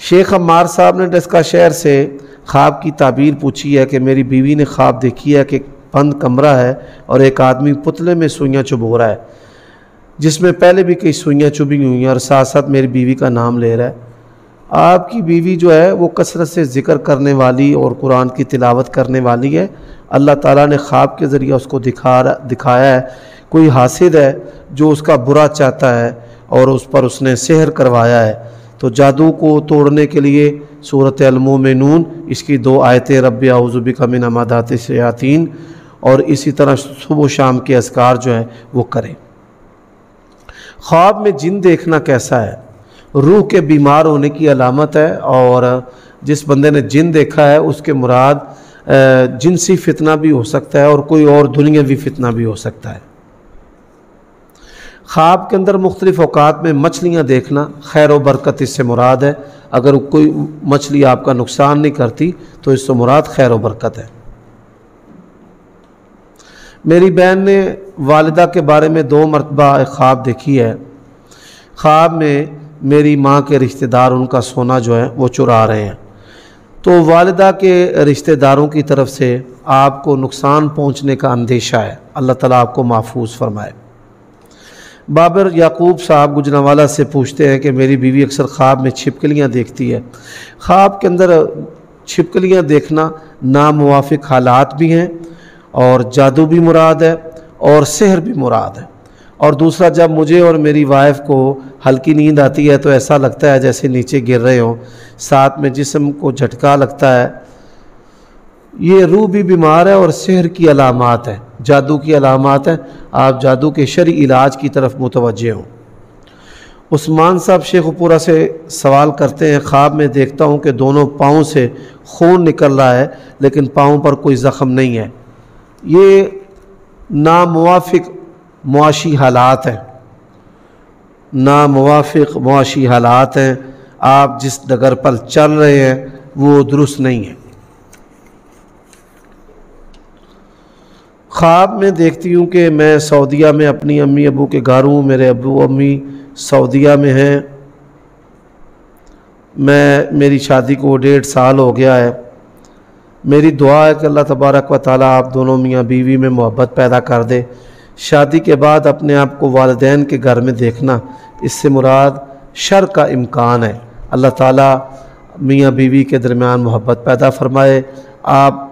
شیخ عمار صاحب نے ڈسکا شہر سے خواب کی تعبیر پوچھی ہے کہ میری بیوی نے خواب دیکھی ہے کہ بند کمرہ ہے اور ایک آدمی پتلے میں سوئیاں چبو رہا ہے، جس میں پہلے بھی کئی سوئیاں چبھی ہوئی ہیں، اور ساتھ ساتھ میری بیوی کا نام لے رہا ہے۔ آپ کی بیوی جو ہے وہ کثرت سے ذکر کرنے والی اور قرآن کی تلاوت کرنے والی ہے۔ اللہ تعالیٰ نے خواب کے ذریعہ اس کو دکھایا ہے کوئی حاسد ہے جو اس کا برا چاہتا ہے اور اس پر اس نے سحر کروایا ہے۔ تو جادو کو توڑنے کے لیے سورۃ المومنون اس کی 2 آیتیں، رب اعوذ بک من ہمزات الشیاطین، اور اسی طرح صبح و شام کے اذکار جو ہیں وہ کریں۔ خواب میں جن دیکھنا کیسا ہے؟ روح کے بیمار ہونے کی علامت ہے، اور جس بندے نے جن دیکھا ہے اس کے مراد جنسی فتنہ بھی ہو سکتا ہے اور کوئی اور دنیاوی فتنہ بھی ہو سکتا ہے۔ خواب کے اندر مختلف اوقات میں مچھلیاں دیکھنا خیر و برکت اس سے مراد ہے۔ اگر کوئی مچھلی آپ کا نقصان نہیں کرتی تو اس سے مراد خیر و برکت ہے۔ میری بہن نے والدہ کے بارے میں 2 مرتبہ ایک خواب دیکھی ہے۔ خواب میں میری ماں کے رشتہ دار ان کا سونا جو ہے وہ چرا رہے ہیں، تو والدہ کے رشتہ داروں کی طرف سے آپ کو نقصان پہنچنے کا اندیشہ ہے۔ اللہ تعالیٰ آپ کو محفوظ فرمائے۔ بابر یعقوب صاحب گجرانوالہ سے پوچھتے ہیں کہ میری بیوی اکثر خواب میں چھپکلیاں دیکھتی ہے۔ خواب کے اندر چھپکلیاں دیکھنا ناموافق حالات بھی ہیں، اور جادو بھی مراد ہے اور سحر بھی مراد ہے۔ اور دوسرا، جب مجھے اور میری وائف کو ہلکی نیند آتی ہے تو ایسا لگتا ہے جیسے نیچے گر رہے ہوں، ساتھ میں جسم کو جھٹکا لگتا ہے۔ یہ روح بھی بیمار ہے اور سحر کی علامات ہیں، جادو کی علامات ہیں۔ آپ جادو کے شرعی علاج کی طرف متوجہ ہوں۔ عثمان صاحب شیخ پورہ سے سوال کرتے ہیں، خواب میں دیکھتا ہوں کہ دونوں پاؤں سے خون نکل رہا ہے لیکن پاؤں پر کوئی زخم نہیں ہے۔ یہ ناموافق معاشی حالات ہیں، ناموافق معاشی حالات ہیں۔ آپ جس ڈگر پر چل رہے ہیں وہ درست نہیں ہے۔ خواب میں دیکھتی ہوں کہ میں سعودیہ میں اپنی امی ابو کے گھر ہوں، میرے ابو امی سعودیہ میں ہیں، میری شادی کو 1.5 سال ہو گیا ہے۔ میری دعا ہے کہ اللہ تبارک و تعالیٰ آپ دونوں میاں بیوی میں محبت پیدا کر دے۔ شادی کے بعد اپنے آپ کو والدین کے گھر میں دیکھنا، اس سے مراد شر کا امکان ہے۔ اللہ تعالیٰ میاں بیوی کے درمیان محبت پیدا فرمائے۔ آپ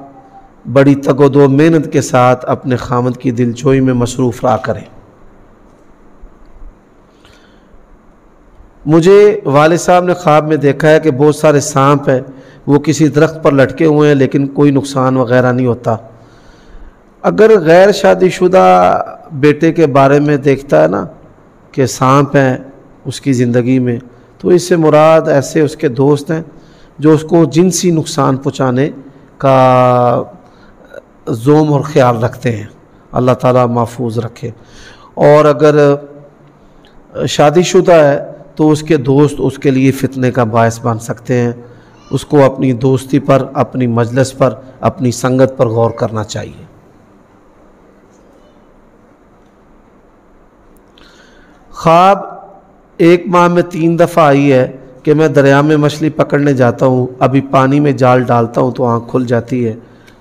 بڑی تگ و دو محنت کے ساتھ اپنے خامد کی دلجوئی میں مصروف رہا کریں۔ مجھے والد صاحب نے خواب میں دیکھا ہے کہ بہت سارے سانپ ہیں، وہ کسی درخت پر لٹکے ہوئے ہیں لیکن کوئی نقصان وغیرہ نہیں ہوتا۔ اگر غیر شادی شدہ بیٹے کے بارے میں دیکھتا ہے نا کہ سانپ ہیں اس کی زندگی میں، تو اس سے مراد ایسے اس کے دوست ہیں جو اس کو جنسی نقصان پہنچانے کا زوم اور خیال رکھتے ہیں۔ اللہ تعالیٰ محفوظ رکھے۔ اور اگر شادی شدہ ہے تو اس کے دوست اس کے لیے فتنے کا باعث بن سکتے ہیں۔ اس کو اپنی دوستی پر، اپنی مجلس پر، اپنی سنگت پر غور کرنا چاہیے۔ خواب 1 ماہ میں 3 دفعہ آئی ہے کہ میں دریا میں مچھلی پکڑنے جاتا ہوں، ابھی پانی میں جال ڈالتا ہوں تو آنکھ کھل جاتی ہے۔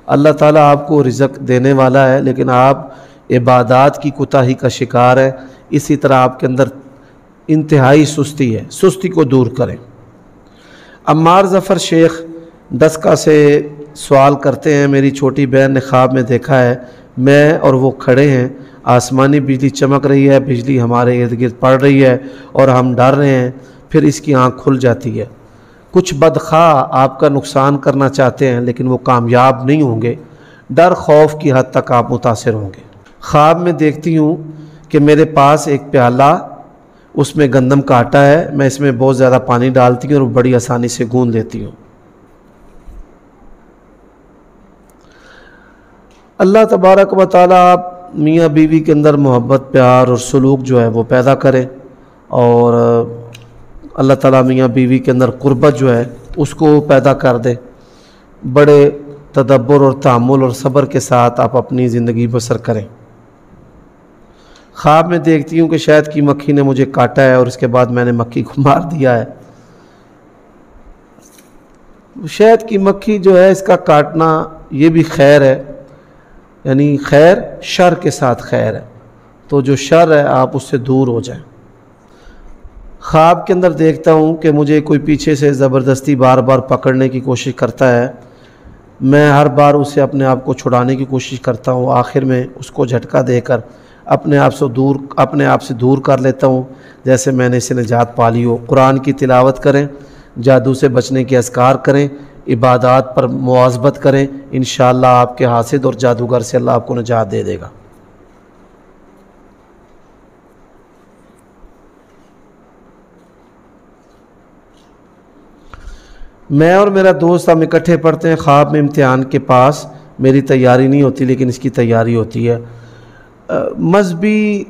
اللہ تعالیٰ آپ کو رزق دینے والا ہے، لیکن آپ عبادات کی کوتاہی کا شکار ہیں۔ اسی طرح آپ کے اندر انتہائی سستی ہے، سستی کو دور کریں۔ عمار ظفر شیخ ڈسکا سے سوال کرتے ہیں، میری چھوٹی بہن نے خواب میں دیکھا ہے میں اور وہ کھڑے ہیں، آسمانی بجلی چمک رہی ہے، بجلی ہمارے ارد گرد پڑ رہی ہے اور ہم ڈر رہے ہیں، پھر اس کی آنکھ کھل جاتی ہے۔ کچھ بدخواہ آپ کا نقصان کرنا چاہتے ہیں لیکن وہ کامیاب نہیں ہوں گے، ڈر خوف کی حد تک آپ متاثر ہوں گے۔ خواب میں دیکھتی ہوں کہ میرے پاس ایک پیالہ، اس میں گندم کا آٹا ہے، میں اس میں بہت زیادہ پانی ڈالتی ہوں اور بڑی آسانی سے گوندھ لیتی ہوں۔ اللہ تبارک و تعالیٰ آپ میاں بیوی کے اندر محبت، پیار اور سلوک جو ہے وہ پیدا کرے، اور اللہ تعالیٰ میاں بیوی کے اندر قربت جو ہے اس کو پیدا کر دے۔ بڑے تدبر اور تحمل اور صبر کے ساتھ آپ اپنی زندگی بسر کریں۔ خواب میں دیکھتی ہوں کہ شاید کی مکھی نے مجھے کاٹا ہے اور اس کے بعد میں نے مکھی کو مار دیا ہے۔ شہد کی مکھی جو ہے اس کا کاٹنا یہ بھی خیر ہے، یعنی خیر شر کے ساتھ خیر ہے، تو جو شر ہے آپ اس سے دور ہو جائیں۔ خواب کے اندر دیکھتا ہوں کہ مجھے کوئی پیچھے سے زبردستی بار بار پکڑنے کی کوشش کرتا ہے، میں ہر بار اسے اپنے آپ کو چھڑانے کی کوشش کرتا ہوں، آخر میں اس کو جھٹکا دے کر اپنے آپ سے دور کر لیتا ہوں، جیسے میں نے اسے نجات پا لی ہو۔ قرآن کی تلاوت کریں، جادو سے بچنے کے اذکار کریں، عبادات پر مواظبت کریں، انشاءاللہ آپ کے حاسد اور جادوگر سے اللہ آپ کو نجات دے دے گا۔ میں اور میرا دوست ہم اکٹھے پڑھتے ہیں، خواب میں امتحان کے پاس میری تیاری نہیں ہوتی لیکن اس کی تیاری ہوتی ہے۔ مذہبی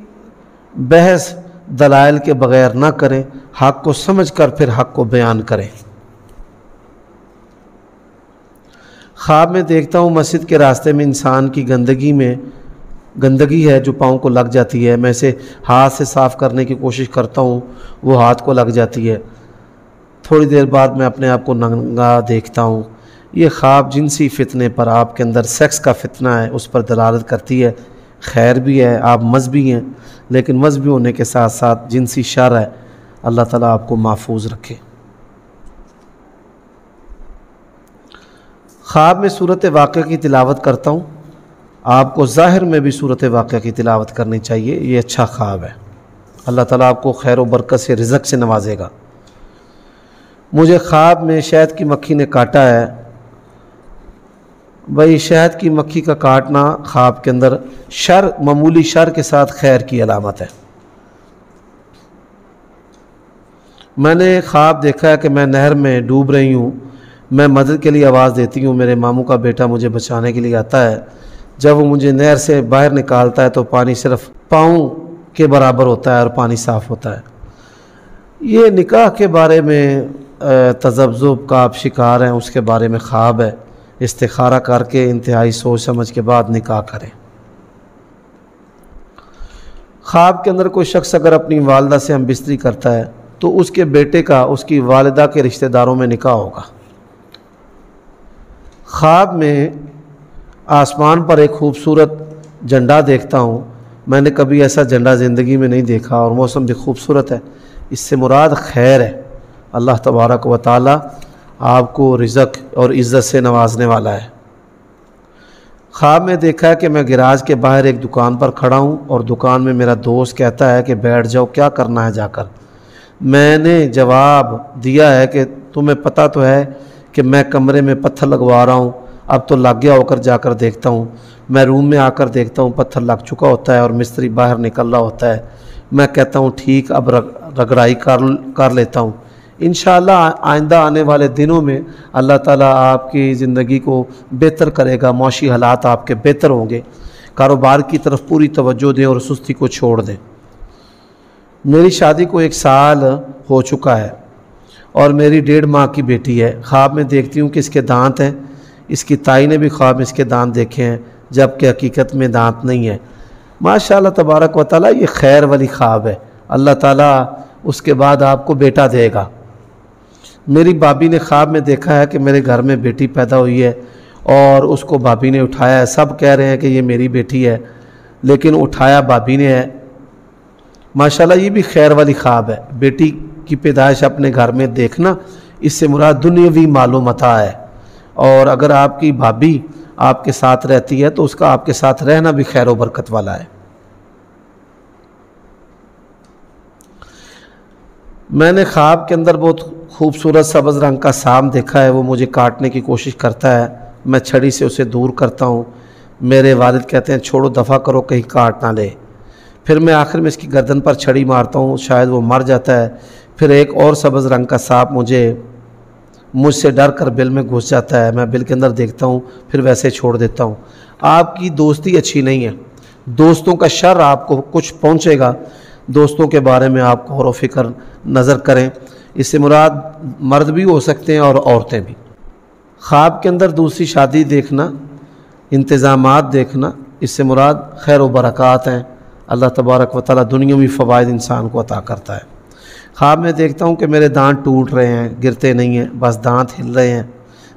بحث دلائل کے بغیر نہ کریں، حق کو سمجھ کر پھر حق کو بیان کریں۔ خواب میں دیکھتا ہوں مسجد کے راستے میں انسان کی گندگی ہے جو پاؤں کو لگ جاتی ہے، میں اسے ہاتھ سے صاف کرنے کی کوشش کرتا ہوں، وہ ہاتھ کو لگ جاتی ہے، تھوڑی دیر بعد میں اپنے آپ کو ننگا دیکھتا ہوں۔ یہ خواب جنسی فتنے پر، آپ کے اندر سیکس کا فتنہ ہے اس پر دلالت کرتی ہے۔ خیر بھی ہے، آپ مذہبی ہیں، لیکن مذہبی ہونے کے ساتھ ساتھ جنسی شر ہے، اللہ تعالیٰ آپ کو محفوظ رکھے۔ خواب میں صورت واقعہ کی تلاوت کرتا ہوں، آپ کو ظاہر میں بھی صورت واقعہ کی تلاوت کرنی چاہیے، یہ اچھا خواب ہے، اللہ تعالیٰ آپ کو خیر و برکت سے رزق سے نوازے گا۔ مجھے خواب میں شہد کی مکھی نے کاٹا ہے۔ بھائی شہد کی مکھی کا کاٹنا خواب کے اندر شر، معمولی شر کے ساتھ خیر کی علامت ہے۔ میں نے خواب دیکھا ہے کہ میں نہر میں ڈوب رہی ہوں، میں مدد کے لیے آواز دیتی ہوں، میرے ماموں کا بیٹا مجھے بچانے کے لیے آتا ہے، جب وہ مجھے نہر سے باہر نکالتا ہے تو پانی صرف پاؤں کے برابر ہوتا ہے اور پانی صاف ہوتا ہے۔ یہ نکاح کے بارے میں تذبذب کا آپ شکار ہیں، اس کے بارے میں خواب ہے، استخارہ کر کے انتہائی سوچ سمجھ کے بعد نکاح کریں۔ خواب کے اندر کوئی شخص اگر اپنی والدہ سے ہم بستری کرتا ہے تو اس کے بیٹے کا اس کی والدہ کے رشتہ داروں میں نکاح ہوگا۔ خواب میں آسمان پر ایک خوبصورت جھنڈا دیکھتا ہوں، میں نے کبھی ایسا جھنڈا زندگی میں نہیں دیکھا، اور موسم بھی خوبصورت ہے، اس سے مراد خیر ہے، اللہ تبارک و تعالی آپ کو رزق اور عزت سے نوازنے والا ہے۔ خواب میں دیکھا ہے کہ میں گراج کے باہر ایک دکان پر کھڑا ہوں اور دکان میں میرا دوست کہتا ہے کہ بیٹھ جاؤ، کیا کرنا ہے جا کر۔ میں نے جواب دیا ہے کہ تمہیں پتہ تو ہے کہ میں کمرے میں پتھر لگوا رہا ہوں، اب تو لگ گیا ہو کر جا کر دیکھتا ہوں۔ میں روم میں آ کر دیکھتا ہوں پتھر لگ چکا ہوتا ہے اور مستری باہر نکل رہا ہوتا ہے۔ میں کہتا ہوں ٹھیک، اب رگڑائی کر لیتا ہوں، انشاءاللہ آئندہ آنے والے دنوں میں اللہ تعالیٰ آپ کی زندگی کو بہتر کرے گا، معاشی حالات آپ کے بہتر ہوں گے، کاروبار کی طرف پوری توجہ دیں اور سستی کو چھوڑ دیں۔ میری شادی کو 1 سال ہو چکا ہے اور میری 1.5 ماہ کی بیٹی ہے۔ خواب میں دیکھتی ہوں کہ اس کے دانت ہیں، اس کی تائی نے بھی خواب میں اس کے دانت دیکھے ہیں، جبکہ حقیقت میں دانت نہیں ہے۔ ماشاءاللہ تبارک و تعالیٰ یہ خیر والی خواب ہے، اللہ تعالیٰ اس کے بعد آپ کو بیٹا دے گا۔ میری بھابھی نے خواب میں دیکھا ہے کہ میرے گھر میں بیٹی پیدا ہوئی ہے اور اس کو بھابھی نے اٹھایا ہے، سب کہہ رہے ہیں کہ یہ میری بیٹی ہے لیکن اٹھایا بھابھی نے ہے۔ ماشاءاللہ یہ بھی خیر والی خواب ہے، بیٹی کی پیدائش اپنے گھر میں دیکھنا، اس سے مراد دنیاوی مال و متاع ہے، اور اگر آپ کی بھابھی آپ کے ساتھ رہتی ہے تو اس کا آپ کے ساتھ رہنا بھی خیر و برکت والا ہے۔ میں نے خواب کے اندر بہت خوبصورت سبز رنگ کا سانپ دیکھا ہے، وہ مجھے کاٹنے کی کوشش کرتا ہے، میں چھڑی سے اسے دور کرتا ہوں، میرے والد کہتے ہیں چھوڑو، دفع کرو، کہیں کاٹ نہ لے۔ پھر میں آخر میں اس کی گردن پر چھڑی مارتا ہوں، شاید وہ مر جاتا ہے، پھر ایک اور سبز رنگ کا سانپ مجھ سے ڈر کر بل میں گھس جاتا ہے، میں بل کے اندر دیکھتا ہوں، پھر ویسے چھوڑ دیتا ہوں۔ آپ کی دوستی اچھی نہیں ہے، دوستوں کا شر آپ کو کچھ پہنچے گا، دوستوں کے بارے میں آپ غور و فکر نظر کریں، اس سے مراد مرد بھی ہو سکتے ہیں اور عورتیں بھی۔ خواب کے اندر دوسری شادی دیکھنا، انتظامات دیکھنا، اس سے مراد خیر و برکات ہیں، اللہ تبارک و تعالیٰ دنیاوی فوائد انسان کو عطا کرتا ہے۔ خواب میں دیکھتا ہوں کہ میرے دانت ٹوٹ رہے ہیں، گرتے نہیں ہیں، بس دانت ہل رہے ہیں،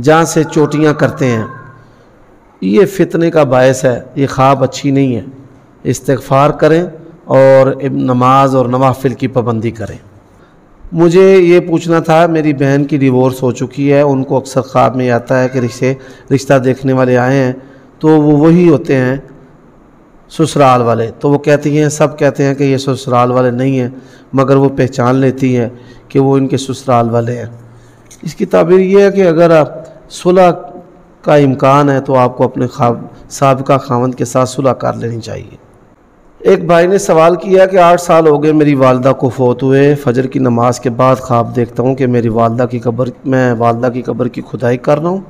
جہاں سے چوٹیاں کرتے ہیں، یہ فتنے کا باعث ہے، یہ خواب اچھی نہیں ہے۔ استغفار کریں اور نماز اور نوافل کی پابندی کریں۔ مجھے یہ پوچھنا تھا، میری بہن کی ڈیورس ہو چکی ہے، ان کو اکثر خواب میں آتا ہے کہ رشتہ دیکھنے والے آئے ہیں تو وہ وہی ہوتے ہیں سسرال والے، تو وہ کہتی ہیں، سب کہتے ہیں کہ یہ سسرال والے نہیں ہیں، مگر وہ پہچان لیتی ہیں کہ وہ ان کے سسرال والے ہیں۔ اس کی تعبیر یہ ہے کہ اگر صلح کا امکان ہے تو آپ کو اپنے سابقہ خاوند کے ساتھ صلح کر لینی چاہیے۔ ایک بھائی نے سوال کیا کہ 8 سال ہو گئے میری والدہ کو فوت ہوئے، فجر کی نماز کے بعد خواب دیکھتا ہوں کہ میں والدہ کی قبر کی کھدائی کر رہا ہوں،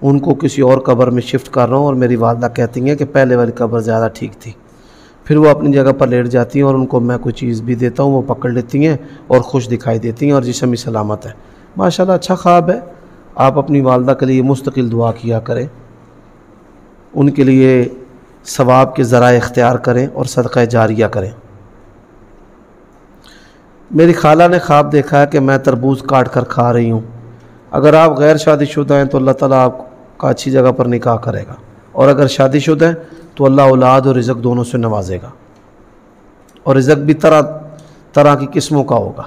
ان کو کسی اور قبر میں شفٹ کر رہا ہوں، اور میری والدہ کہتی ہیں کہ پہلے والی قبر زیادہ ٹھیک تھی۔ پھر وہ اپنی جگہ پر لیٹ جاتی ہیں اور ان کو میں کوئی چیز بھی دیتا ہوں، وہ پکڑ لیتی ہیں اور خوش دکھائی دیتی ہیں اور جسم بھی سلامت ہے۔ ماشاءاللہ اچھا خواب ہے۔ آپ اپنی والدہ کے لیے مستقل دعا کیا کریں، ان کے لیے ثواب کے ذرائع اختیار کریں اور صدقہ جاریہ کریں۔ میری خالہ نے خواب دیکھا ہے کہ میں تربوز کاٹ کر کھا رہی ہوں۔ اگر آپ غیر شادی شدہ ہیں تو اللہ تعالیٰ آپ کا اچھی جگہ پر نکاح کرے گا، اور اگر شادی شدہ ہیں تو اللہ اولاد اور رزق دونوں سے نوازے گا، اور رزق بھی طرح طرح کی قسموں کا ہوگا۔